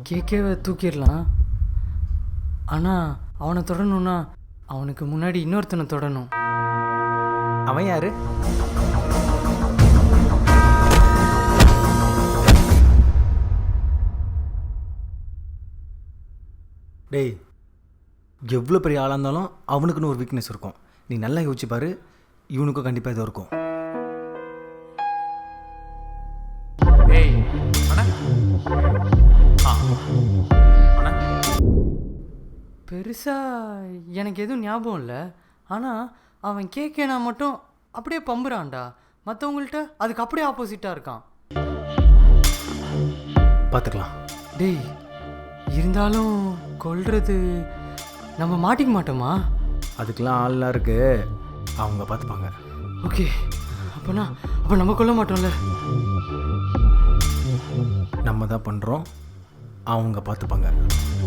கேக்கேவை தூக்கிடலாம். ஆனால் அவனை தொடணும்னா அவனுக்கு முன்னாடி இன்னொருத்தனை தொடணும். அவன் யாரு? டேய், எவ்வளோ பெரிய ஆளாக இருந்தாலும் அவனுக்குன்னு ஒரு வீக்னஸ் இருக்கும். நீ நல்லா யோசிச்சு பாரு, இவனுக்கும் கண்டிப்பாக இது இருக்கும். ஏய் அண்ணா, பெருசாக எனக்கு எதுவும் ஞாபகம் இல்லை. ஆனால் அவன் கேக்கேனா மட்டும் அப்படியே பம்புறான்டா. மற்றவங்கள்ட்ட அதுக்கு அப்படியே ஆப்போசிட்டாக இருக்கான். பார்த்துக்கலாம். டேய், இருந்தாலும் கொல்றது நம்ம மாட்டிக்க மாட்டோமா? அதுக்கெல்லாம் ஆள்லாம் இருக்கு, அவங்க பார்த்துப்பாங்க. ஓகே, அப்போ நம்ம கொல்ல மாட்டோம்ல. நம்ம தான் பண்ணுறோம், அவங்க பார்த்துப்பாங்க.